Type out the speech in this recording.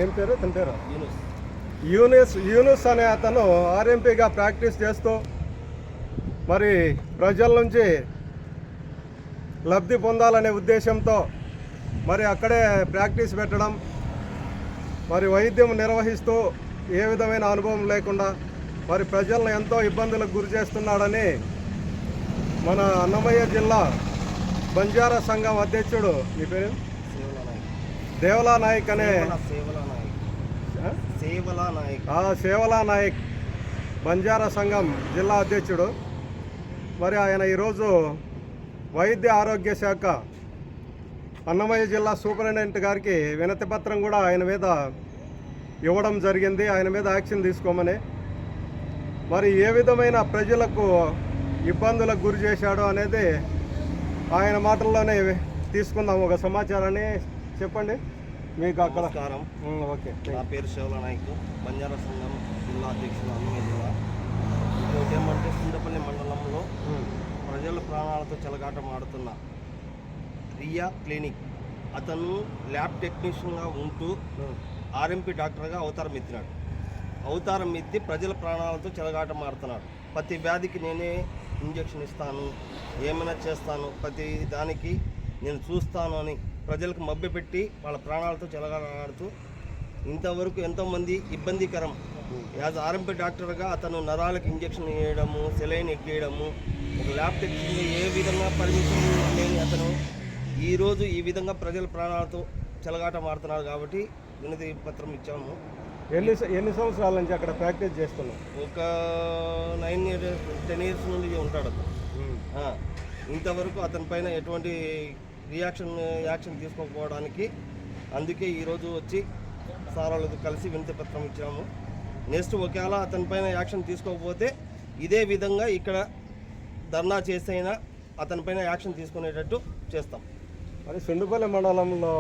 ఏం పేరు తన పేరు యూనుస్ అనే అతను ఆర్ఎంపీగా ప్రాక్టీస్ చేస్తూ మరి ప్రజల నుంచి లబ్ధి పొందాలనే ఉద్దేశంతో మరి అక్కడే ప్రాక్టీస్ పెట్టడం, మరి వైద్యం నిర్వహిస్తూ ఏ విధమైన అనుభవం లేకుండా మరి ప్రజలను ఎంతో ఇబ్బందులకు గురి చేస్తున్నాడని మన అన్నమయ్య జిల్లా బంజారా సంఘం అధ్యక్షుడు, మీ పేరు దేవలా నాయక్ అనే సేవలా నాయక్ బంజారా సంఘం జిల్లా అధ్యక్షుడు. మరి ఆయన ఈరోజు వైద్య ఆరోగ్య శాఖ అన్నమయ్య జిల్లా సూపరింటెండెంట్ గారికి వినతి పత్రం కూడా ఆయన మీద ఇవ్వడం జరిగింది, ఆయన మీద యాక్షన్ తీసుకోమని. మరి ఏ విధమైన ప్రజలకు ఇబ్బందులకు గురి చేశాడు అనేది ఆయన మాటల్లోనే తీసుకుందాం. ఒక సమాచారాన్ని చెప్పండి మీకు అక్కడ. ఓకే, నా పేరు సేవలా నాయక్, బంజారా సంఘం జిల్లా అధ్యక్షుడు, అన్నమయ్య జిల్లా. ఇంకోటి ఏమంటే సిండపల్లి మండలంలో ప్రజల ప్రాణాలతో చెలగాటం ఆడుతున్న రియా క్లినిక్ అతను ల్యాబ్ టెక్నీషియన్గా ఉంటూ ఆర్ఎంపీ డాక్టర్గా అవతారం ఎత్తినాడు. అవతారం ఎత్తి ప్రజల ప్రాణాలతో చెలగాటం ఆడుతున్నాడు. ప్రతి వ్యాధికి నేనే ఇంజక్షన్ ఇస్తాను, ఏమైనా చేస్తాను, ప్రతి దానికి నేను చూస్తాను అని ప్రజలకు మభ్యపెట్టి వాళ్ళ ప్రాణాలతో చెలగాటమాడుతూ ఇంతవరకు ఎంతోమంది ఇబ్బందికరం. యాజ్ ఆర్ఎంపీ డాక్టర్గా అతను నరాలకు ఇంజక్షన్ వేయడము, సెలైన్ ఎక్కేయడము, ఒక ల్యాబ్ టెక్నీషియన్ ఏ విధంగా పర్మిషన్ లేని అతను ఈరోజు ఈ విధంగా ప్రజల ప్రాణాలతో చెలగాటం ఆడుతున్నారు. కాబట్టి వినతి పత్రం ఇచ్చాము. ఎన్ని సంవత్సరాల నుంచి అక్కడ ప్రాక్టీస్ చేస్తున్నాం? ఒక 10 years నుండి ఉంటాడు అతను. ఇంతవరకు అతని పైన ఎటువంటి యాక్షన్ తీసుకోకపోవడానికి అందుకే ఈరోజు వచ్చి సార్ వాళ్ళతో కలిసి వినతి పత్రం ఇచ్చాము. నెక్స్ట్ ఒకవేళ అతని పైన యాక్షన్ తీసుకోకపోతే ఇదే విధంగా ఇక్కడ ధర్నా చేసైనా అతని పైన యాక్షన్ తీసుకునేటట్టు చేస్తాం. మరి సుండుపల్లి మండలంలో